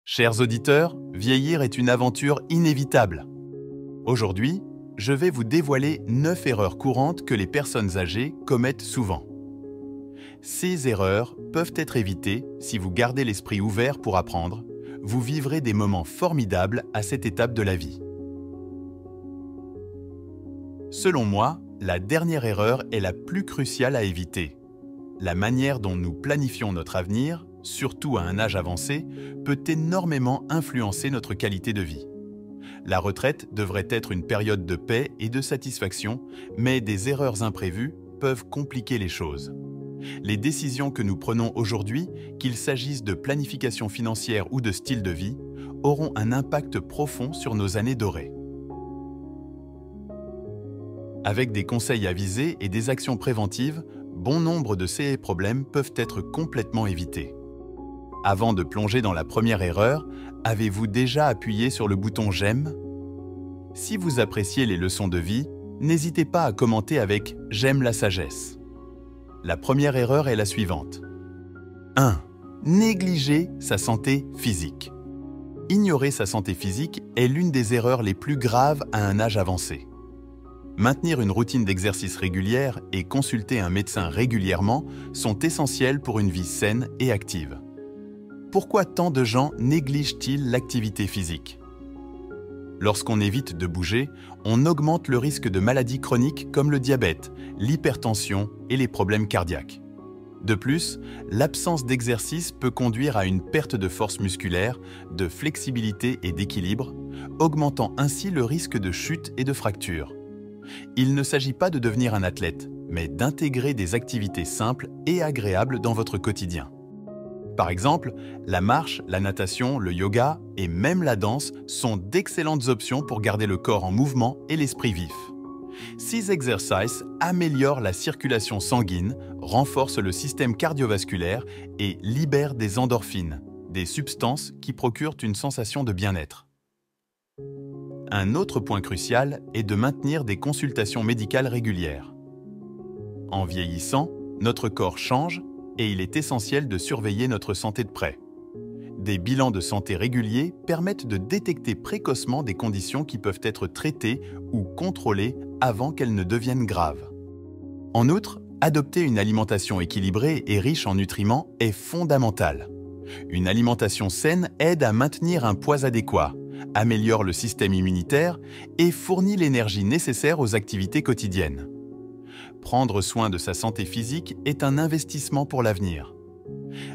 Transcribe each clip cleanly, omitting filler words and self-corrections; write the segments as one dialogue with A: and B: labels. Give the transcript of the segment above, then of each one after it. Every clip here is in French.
A: Chers auditeurs, vieillir est une aventure inévitable. Aujourd'hui, je vais vous dévoiler 9 erreurs courantes que les personnes âgées commettent souvent. Ces erreurs peuvent être évitées si vous gardez l'esprit ouvert pour apprendre. Vous vivrez des moments formidables à cette étape de la vie. Selon moi, la dernière erreur est la plus cruciale à éviter. La manière dont nous planifions notre avenir, surtout à un âge avancé, peut énormément influencer notre qualité de vie. La retraite devrait être une période de paix et de satisfaction, mais des erreurs imprévues peuvent compliquer les choses. Les décisions que nous prenons aujourd'hui, qu'il s'agisse de planification financière ou de style de vie, auront un impact profond sur nos années dorées. Avec des conseils avisés et des actions préventives, bon nombre de ces problèmes peuvent être complètement évités. Avant de plonger dans la première erreur, avez-vous déjà appuyé sur le bouton « J'aime » ? Si vous appréciez les leçons de vie, n'hésitez pas à commenter avec « J'aime la sagesse ». La première erreur est la suivante. 1. Négliger sa santé physique. Ignorer sa santé physique est l'une des erreurs les plus graves à un âge avancé. Maintenir une routine d'exercice régulière et consulter un médecin régulièrement sont essentiels pour une vie saine et active. Pourquoi tant de gens négligent-ils l'activité physique ? Lorsqu'on évite de bouger, on augmente le risque de maladies chroniques comme le diabète, l'hypertension et les problèmes cardiaques. De plus, l'absence d'exercice peut conduire à une perte de force musculaire, de flexibilité et d'équilibre, augmentant ainsi le risque de chute et de fracture. Il ne s'agit pas de devenir un athlète, mais d'intégrer des activités simples et agréables dans votre quotidien. Par exemple, la marche, la natation, le yoga et même la danse sont d'excellentes options pour garder le corps en mouvement et l'esprit vif. Ces exercices améliorent la circulation sanguine, renforcent le système cardiovasculaire et libèrent des endorphines, des substances qui procurent une sensation de bien-être. Un autre point crucial est de maintenir des consultations médicales régulières. En vieillissant, notre corps change et il est essentiel de surveiller notre santé de près. Des bilans de santé réguliers permettent de détecter précocement des conditions qui peuvent être traitées ou contrôlées avant qu'elles ne deviennent graves. En outre, adopter une alimentation équilibrée et riche en nutriments est fondamental. Une alimentation saine aide à maintenir un poids adéquat, améliore le système immunitaire et fournit l'énergie nécessaire aux activités quotidiennes. Prendre soin de sa santé physique est un investissement pour l'avenir.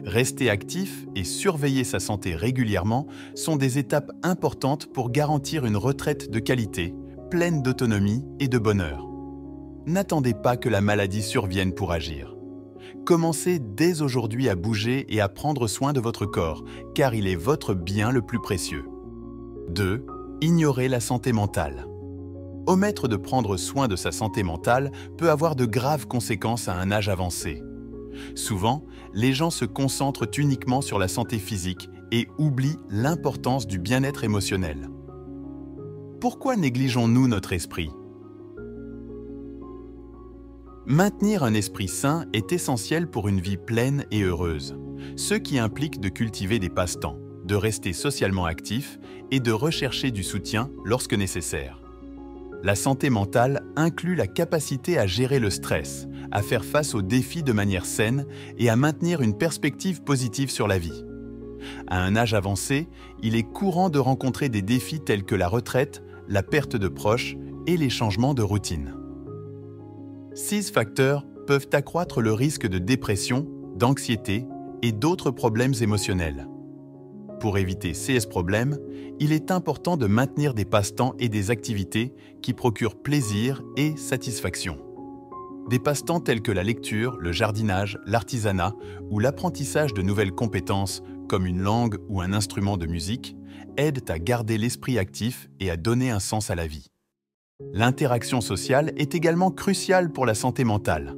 A: Rester actif et surveiller sa santé régulièrement sont des étapes importantes pour garantir une retraite de qualité, pleine d'autonomie et de bonheur. N'attendez pas que la maladie survienne pour agir. Commencez dès aujourd'hui à bouger et à prendre soin de votre corps, car il est votre bien le plus précieux. 2. Ignorer la santé mentale. Omettre de prendre soin de sa santé mentale peut avoir de graves conséquences à un âge avancé. Souvent, les gens se concentrent uniquement sur la santé physique et oublient l'importance du bien-être émotionnel. Pourquoi négligeons-nous notre esprit ? Maintenir un esprit sain est essentiel pour une vie pleine et heureuse, ce qui implique de cultiver des passe-temps, de rester socialement actif et de rechercher du soutien lorsque nécessaire. La santé mentale inclut la capacité à gérer le stress, à faire face aux défis de manière saine et à maintenir une perspective positive sur la vie. À un âge avancé, il est courant de rencontrer des défis tels que la retraite, la perte de proches et les changements de routine. Ces facteurs peuvent accroître le risque de dépression, d'anxiété et d'autres problèmes émotionnels. Pour éviter ces problèmes, il est important de maintenir des passe-temps et des activités qui procurent plaisir et satisfaction. Des passe-temps tels que la lecture, le jardinage, l'artisanat ou l'apprentissage de nouvelles compétences comme une langue ou un instrument de musique aident à garder l'esprit actif et à donner un sens à la vie. L'interaction sociale est également cruciale pour la santé mentale.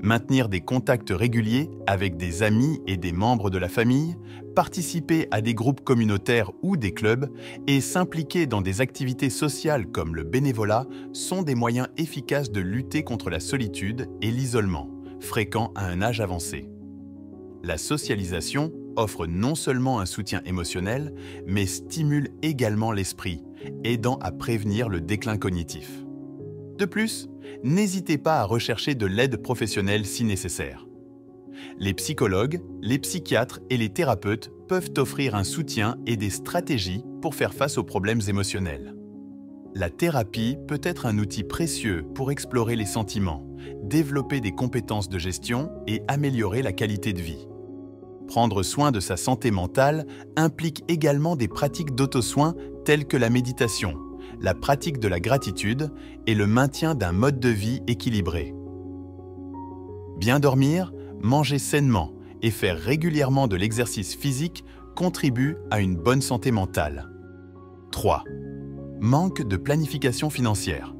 A: Maintenir des contacts réguliers avec des amis et des membres de la famille, participer à des groupes communautaires ou des clubs et s'impliquer dans des activités sociales comme le bénévolat sont des moyens efficaces de lutter contre la solitude et l'isolement, fréquents à un âge avancé. La socialisation offre non seulement un soutien émotionnel, mais stimule également l'esprit, aidant à prévenir le déclin cognitif. De plus, n'hésitez pas à rechercher de l'aide professionnelle si nécessaire. Les psychologues, les psychiatres et les thérapeutes peuvent offrir un soutien et des stratégies pour faire face aux problèmes émotionnels. La thérapie peut être un outil précieux pour explorer les sentiments, développer des compétences de gestion et améliorer la qualité de vie. Prendre soin de sa santé mentale implique également des pratiques d'auto-soin telles que la méditation, la pratique de la gratitude et le maintien d'un mode de vie équilibré. Bien dormir, manger sainement et faire régulièrement de l'exercice physique contribuent à une bonne santé mentale. 3. Manque de planification financière.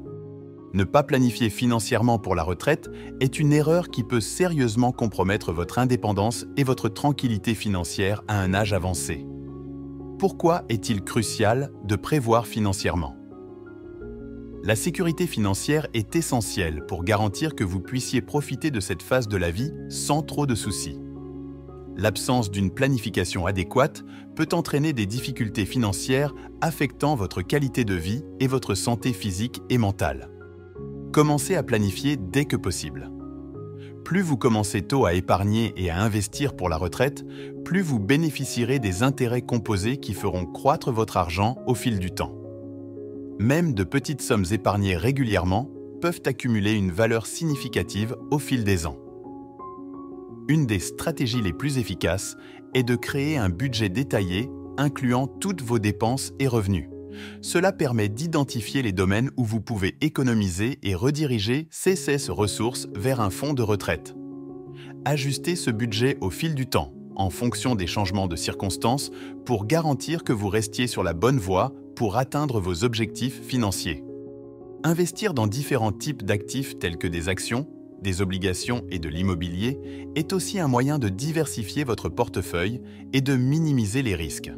A: Ne pas planifier financièrement pour la retraite est une erreur qui peut sérieusement compromettre votre indépendance et votre tranquillité financière à un âge avancé. Pourquoi est-il crucial de prévoir financièrement ? La sécurité financière est essentielle pour garantir que vous puissiez profiter de cette phase de la vie sans trop de soucis. L'absence d'une planification adéquate peut entraîner des difficultés financières affectant votre qualité de vie et votre santé physique et mentale. Commencez à planifier dès que possible. Plus vous commencez tôt à épargner et à investir pour la retraite, plus vous bénéficierez des intérêts composés qui feront croître votre argent au fil du temps. Même de petites sommes épargnées régulièrement peuvent accumuler une valeur significative au fil des ans. Une des stratégies les plus efficaces est de créer un budget détaillé incluant toutes vos dépenses et revenus. Cela permet d'identifier les domaines où vous pouvez économiser et rediriger ces ressources vers un fonds de retraite. Ajustez ce budget au fil du temps, en fonction des changements de circonstances, pour garantir que vous restiez sur la bonne voie pour atteindre vos objectifs financiers. Investir dans différents types d'actifs tels que des actions, des obligations et de l'immobilier est aussi un moyen de diversifier votre portefeuille et de minimiser les risques.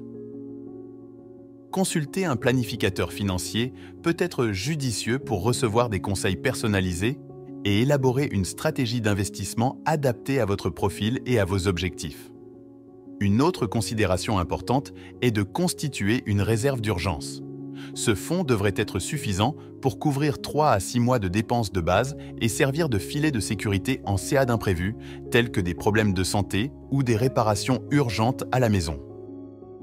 A: Consulter un planificateur financier peut être judicieux pour recevoir des conseils personnalisés et élaborer une stratégie d'investissement adaptée à votre profil et à vos objectifs. Une autre considération importante est de constituer une réserve d'urgence. Ce fonds devrait être suffisant pour couvrir 3 à 6 mois de dépenses de base et servir de filet de sécurité en cas d'imprévus, tels que des problèmes de santé ou des réparations urgentes à la maison.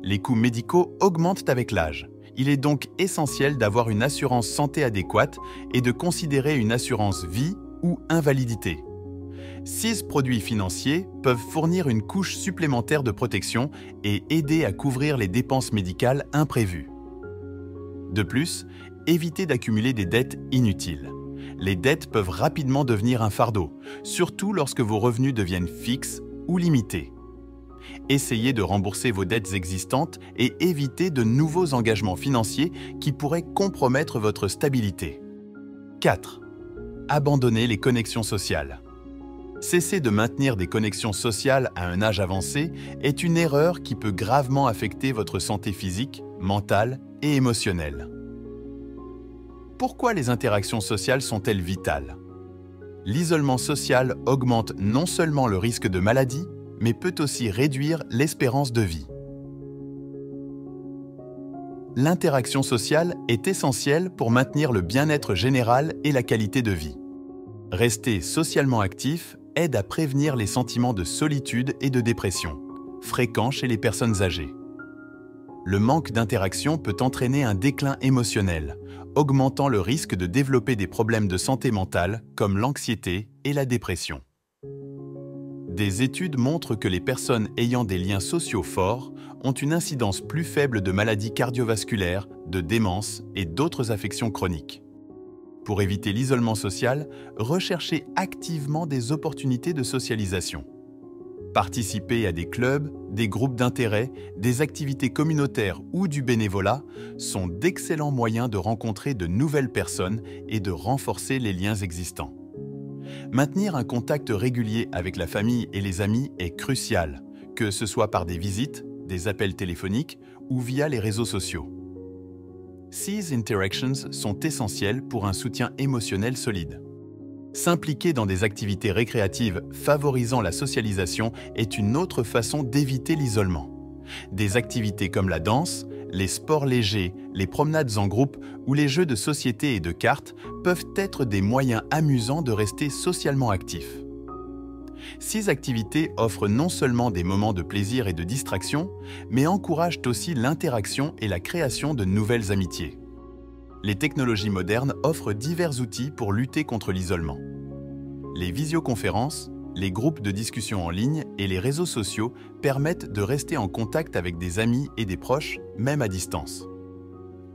A: Les coûts médicaux augmentent avec l'âge. Il est donc essentiel d'avoir une assurance santé adéquate et de considérer une assurance vie ou invalidité. 6 produits financiers peuvent fournir une couche supplémentaire de protection et aider à couvrir les dépenses médicales imprévues. De plus, évitez d'accumuler des dettes inutiles. Les dettes peuvent rapidement devenir un fardeau, surtout lorsque vos revenus deviennent fixes ou limités. Essayez de rembourser vos dettes existantes et évitez de nouveaux engagements financiers qui pourraient compromettre votre stabilité. 4. Abandonnez les connexions sociales. Cesser de maintenir des connexions sociales à un âge avancé est une erreur qui peut gravement affecter votre santé physique, mentale et émotionnelle. Pourquoi les interactions sociales sont-elles vitales ? L'isolement social augmente non seulement le risque de maladie, mais peut aussi réduire l'espérance de vie. L'interaction sociale est essentielle pour maintenir le bien-être général et la qualité de vie. Rester socialement actif aide à prévenir les sentiments de solitude et de dépression, fréquents chez les personnes âgées. Le manque d'interaction peut entraîner un déclin émotionnel, augmentant le risque de développer des problèmes de santé mentale comme l'anxiété et la dépression. Des études montrent que les personnes ayant des liens sociaux forts ont une incidence plus faible de maladies cardiovasculaires, de démence et d'autres affections chroniques. Pour éviter l'isolement social, recherchez activement des opportunités de socialisation. Participer à des clubs, des groupes d'intérêt, des activités communautaires ou du bénévolat sont d'excellents moyens de rencontrer de nouvelles personnes et de renforcer les liens existants. Maintenir un contact régulier avec la famille et les amis est crucial, que ce soit par des visites, des appels téléphoniques ou via les réseaux sociaux. Ces interactions sont essentielles pour un soutien émotionnel solide. S'impliquer dans des activités récréatives favorisant la socialisation est une autre façon d'éviter l'isolement. Des activités comme la danse, les sports légers, les promenades en groupe ou les jeux de société et de cartes peuvent être des moyens amusants de rester socialement actifs. Ces activités offrent non seulement des moments de plaisir et de distraction, mais encouragent aussi l'interaction et la création de nouvelles amitiés. Les technologies modernes offrent divers outils pour lutter contre l'isolement. Les visioconférences, les groupes de discussion en ligne et les réseaux sociaux permettent de rester en contact avec des amis et des proches, même à distance.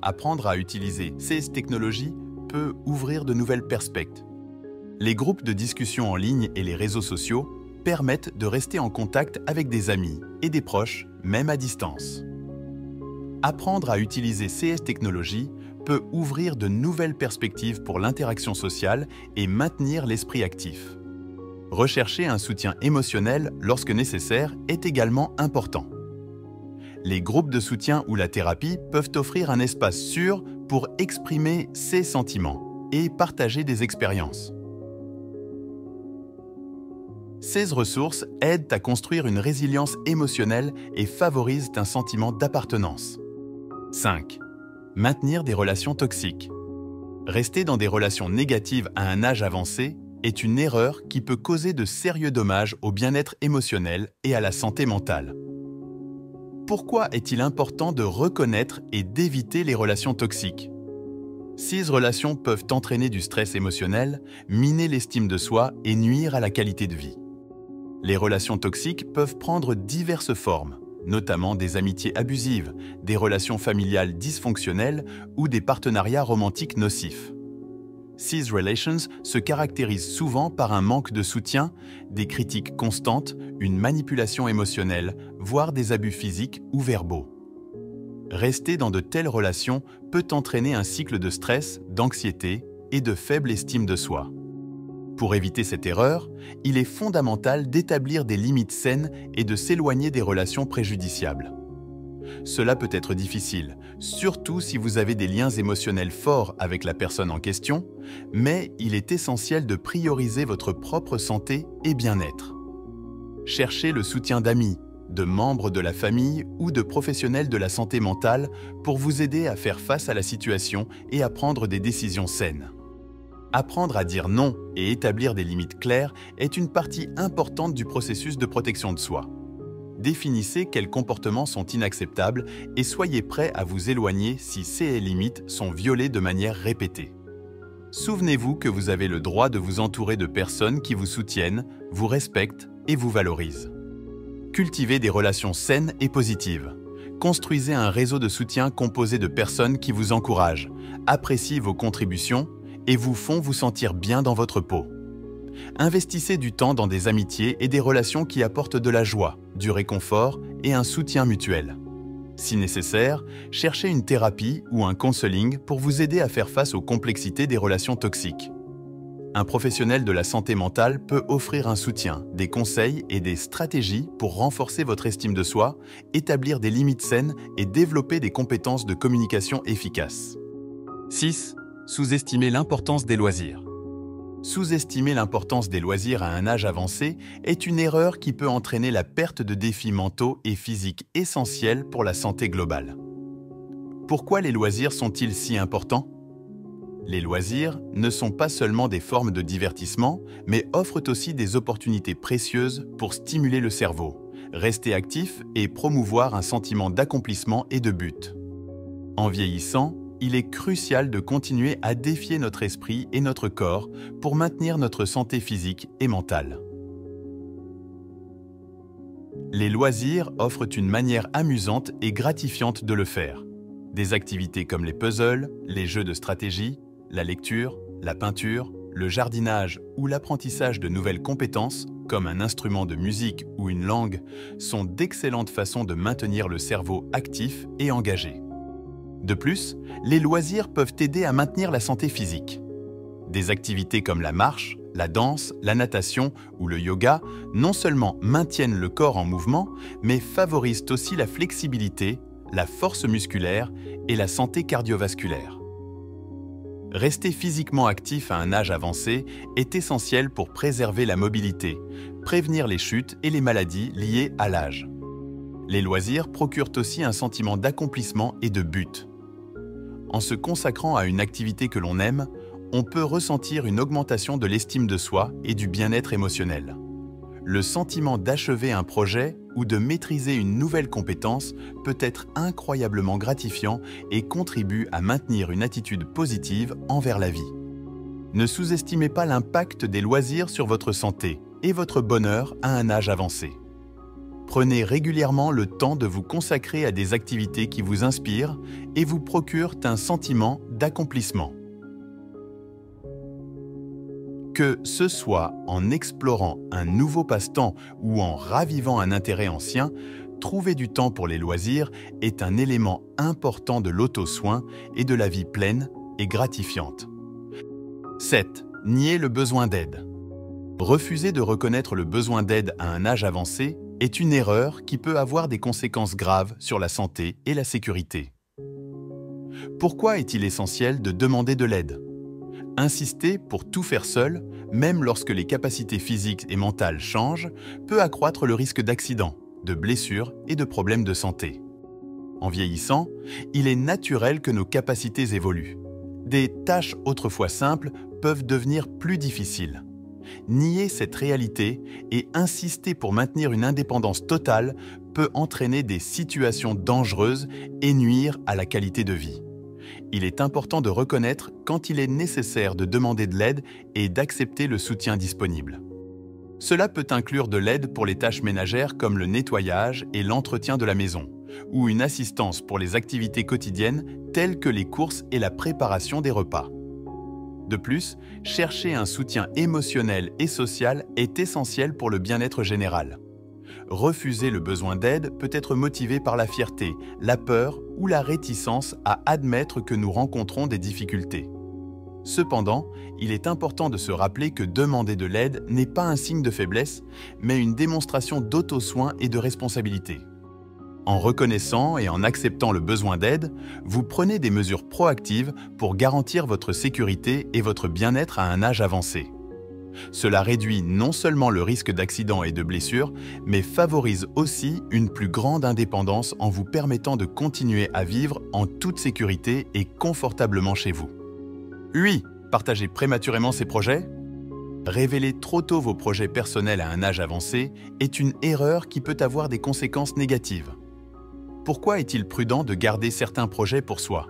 A: Apprendre à utiliser ces technologies peut ouvrir de nouvelles perspectives. Les groupes de discussion en ligne et les réseaux sociaux permettent de rester en contact avec des amis et des proches, même à distance. Apprendre à utiliser ces technologies peut ouvrir de nouvelles perspectives pour l'interaction sociale et maintenir l'esprit actif. Rechercher un soutien émotionnel lorsque nécessaire est également important. Les groupes de soutien ou la thérapie peuvent offrir un espace sûr pour exprimer ses sentiments et partager des expériences. Ces ressources aident à construire une résilience émotionnelle et favorisent un sentiment d'appartenance. 5. Maintenir des relations toxiques. Rester dans des relations négatives à un âge avancé est une erreur qui peut causer de sérieux dommages au bien-être émotionnel et à la santé mentale. Pourquoi est-il important de reconnaître et d'éviter les relations toxiques? Ces relations peuvent entraîner du stress émotionnel, miner l'estime de soi et nuire à la qualité de vie. Les relations toxiques peuvent prendre diverses formes, notamment des amitiés abusives, des relations familiales dysfonctionnelles ou des partenariats romantiques nocifs. These relations se caractérisent souvent par un manque de soutien, des critiques constantes, une manipulation émotionnelle, voire des abus physiques ou verbaux. Rester dans de telles relations peut entraîner un cycle de stress, d'anxiété et de faible estime de soi. Pour éviter cette erreur, il est fondamental d'établir des limites saines et de s'éloigner des relations préjudiciables. Cela peut être difficile, surtout si vous avez des liens émotionnels forts avec la personne en question, mais il est essentiel de prioriser votre propre santé et bien-être. Cherchez le soutien d'amis, de membres de la famille ou de professionnels de la santé mentale pour vous aider à faire face à la situation et à prendre des décisions saines. Apprendre à dire non et établir des limites claires est une partie importante du processus de protection de soi. Définissez quels comportements sont inacceptables et soyez prêt à vous éloigner si ces limites sont violées de manière répétée. Souvenez-vous que vous avez le droit de vous entourer de personnes qui vous soutiennent, vous respectent et vous valorisent. Cultivez des relations saines et positives. Construisez un réseau de soutien composé de personnes qui vous encouragent, apprécient vos contributions et vous font vous sentir bien dans votre peau. Investissez du temps dans des amitiés et des relations qui apportent de la joie, du réconfort et un soutien mutuel. Si nécessaire, cherchez une thérapie ou un counseling pour vous aider à faire face aux complexités des relations toxiques. Un professionnel de la santé mentale peut offrir un soutien, des conseils et des stratégies pour renforcer votre estime de soi, établir des limites saines et développer des compétences de communication efficaces. 6. Sous-estimer l'importance des loisirs. Sous-estimer l'importance des loisirs à un âge avancé est une erreur qui peut entraîner la perte de défis mentaux et physiques essentiels pour la santé globale. Pourquoi les loisirs sont-ils si importants? Les loisirs ne sont pas seulement des formes de divertissement, mais offrent aussi des opportunités précieuses pour stimuler le cerveau, rester actif et promouvoir un sentiment d'accomplissement et de but. En vieillissant, il est crucial de continuer à défier notre esprit et notre corps pour maintenir notre santé physique et mentale. Les loisirs offrent une manière amusante et gratifiante de le faire. Des activités comme les puzzles, les jeux de stratégie, la lecture, la peinture, le jardinage ou l'apprentissage de nouvelles compétences, comme un instrument de musique ou une langue, sont d'excellentes façons de maintenir le cerveau actif et engagé. De plus, les loisirs peuvent aider à maintenir la santé physique. Des activités comme la marche, la danse, la natation ou le yoga non seulement maintiennent le corps en mouvement, mais favorisent aussi la flexibilité, la force musculaire et la santé cardiovasculaire. Rester physiquement actif à un âge avancé est essentiel pour préserver la mobilité, prévenir les chutes et les maladies liées à l'âge. Les loisirs procurent aussi un sentiment d'accomplissement et de but. En se consacrant à une activité que l'on aime, on peut ressentir une augmentation de l'estime de soi et du bien-être émotionnel. Le sentiment d'achever un projet ou de maîtriser une nouvelle compétence peut être incroyablement gratifiant et contribue à maintenir une attitude positive envers la vie. Ne sous-estimez pas l'impact des loisirs sur votre santé et votre bonheur à un âge avancé. Prenez régulièrement le temps de vous consacrer à des activités qui vous inspirent et vous procurent un sentiment d'accomplissement. Que ce soit en explorant un nouveau passe-temps ou en ravivant un intérêt ancien, trouver du temps pour les loisirs est un élément important de l'auto-soin et de la vie pleine et gratifiante. 7. Nier le besoin d'aide. Refuser de reconnaître le besoin d'aide à un âge avancé est une erreur qui peut avoir des conséquences graves sur la santé et la sécurité. Pourquoi est-il essentiel de demander de l'aide ? Insister pour tout faire seul, même lorsque les capacités physiques et mentales changent, peut accroître le risque d'accidents, de blessures et de problèmes de santé. En vieillissant, il est naturel que nos capacités évoluent. Des tâches autrefois simples peuvent devenir plus difficiles. Nier cette réalité et insister pour maintenir une indépendance totale peut entraîner des situations dangereuses et nuire à la qualité de vie. Il est important de reconnaître quand il est nécessaire de demander de l'aide et d'accepter le soutien disponible. Cela peut inclure de l'aide pour les tâches ménagères comme le nettoyage et l'entretien de la maison, ou une assistance pour les activités quotidiennes telles que les courses et la préparation des repas. De plus, chercher un soutien émotionnel et social est essentiel pour le bien-être général. Refuser le besoin d'aide peut être motivé par la fierté, la peur ou la réticence à admettre que nous rencontrons des difficultés. Cependant, il est important de se rappeler que demander de l'aide n'est pas un signe de faiblesse, mais une démonstration d'auto-soin et de responsabilité. En reconnaissant et en acceptant le besoin d'aide, vous prenez des mesures proactives pour garantir votre sécurité et votre bien-être à un âge avancé. Cela réduit non seulement le risque d'accident et de blessures, mais favorise aussi une plus grande indépendance en vous permettant de continuer à vivre en toute sécurité et confortablement chez vous. 8. Partager prématurément ses projets ? Révéler trop tôt vos projets personnels à un âge avancé est une erreur qui peut avoir des conséquences négatives. Pourquoi est-il prudent de garder certains projets pour soi ?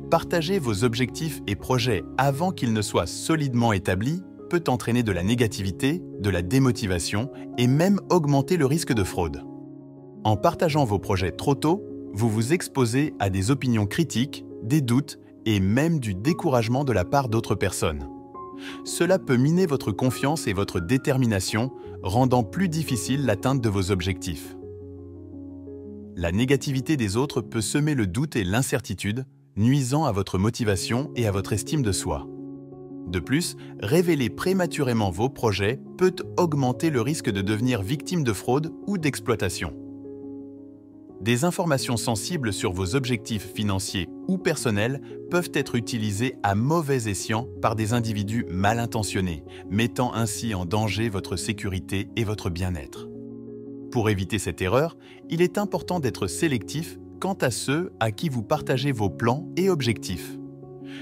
A: Partager vos objectifs et projets avant qu'ils ne soient solidement établis peut entraîner de la négativité, de la démotivation et même augmenter le risque de fraude. En partageant vos projets trop tôt, vous vous exposez à des opinions critiques, des doutes et même du découragement de la part d'autres personnes. Cela peut miner votre confiance et votre détermination, rendant plus difficile l'atteinte de vos objectifs. La négativité des autres peut semer le doute et l'incertitude, nuisant à votre motivation et à votre estime de soi. De plus, révéler prématurément vos projets peut augmenter le risque de devenir victime de fraude ou d'exploitation. Des informations sensibles sur vos objectifs financiers ou personnels peuvent être utilisées à mauvais escient par des individus mal intentionnés, mettant ainsi en danger votre sécurité et votre bien-être. Pour éviter cette erreur, il est important d'être sélectif quant à ceux à qui vous partagez vos plans et objectifs.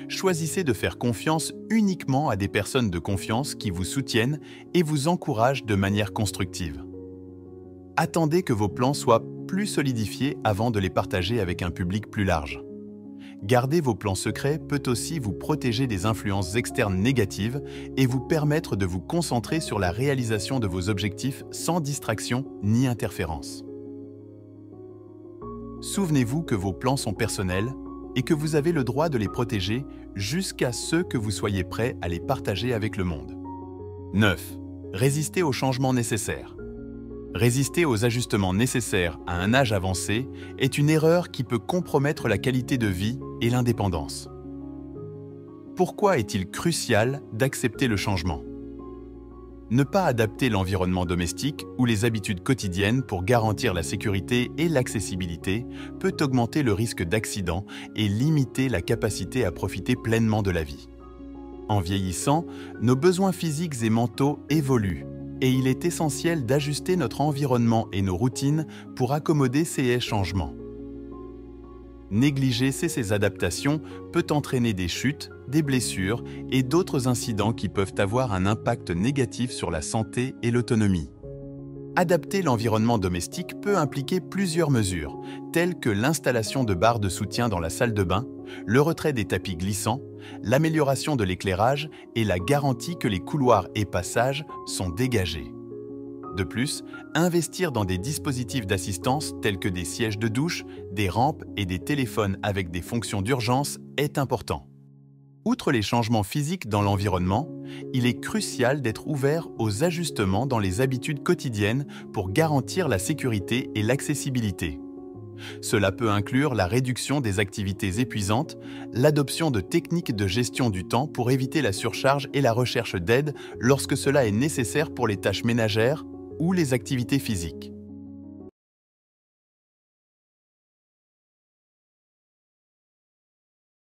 A: Choisissez de faire confiance uniquement à des personnes de confiance qui vous soutiennent et vous encouragent de manière constructive. Attendez que vos plans soient plus solidifiés avant de les partager avec un public plus large. Garder vos plans secrets peut aussi vous protéger des influences externes négatives et vous permettre de vous concentrer sur la réalisation de vos objectifs sans distraction ni interférence. Souvenez-vous que vos plans sont personnels et que vous avez le droit de les protéger jusqu'à ce que vous soyez prêt à les partager avec le monde. 9. Résister aux changements nécessaires. Résister aux ajustements nécessaires à un âge avancé est une erreur qui peut compromettre la qualité de vie et l'indépendance. Pourquoi est-il crucial d'accepter le changement ? Ne pas adapter l'environnement domestique ou les habitudes quotidiennes pour garantir la sécurité et l'accessibilité peut augmenter le risque d'accident et limiter la capacité à profiter pleinement de la vie. En vieillissant, nos besoins physiques et mentaux évoluent et il est essentiel d'ajuster notre environnement et nos routines pour accommoder ces changements. Négliger ces adaptations peut entraîner des chutes, des blessures et d'autres incidents qui peuvent avoir un impact négatif sur la santé et l'autonomie. Adapter l'environnement domestique peut impliquer plusieurs mesures, telles que l'installation de barres de soutien dans la salle de bain, le retrait des tapis glissants, l'amélioration de l'éclairage et la garantie que les couloirs et passages sont dégagés. De plus, investir dans des dispositifs d'assistance tels que des sièges de douche, des rampes et des téléphones avec des fonctions d'urgence est important. Outre les changements physiques dans l'environnement, il est crucial d'être ouvert aux ajustements dans les habitudes quotidiennes pour garantir la sécurité et l'accessibilité. Cela peut inclure la réduction des activités épuisantes, l'adoption de techniques de gestion du temps pour éviter la surcharge et la recherche d'aide lorsque cela est nécessaire pour les tâches ménagères ou les activités physiques.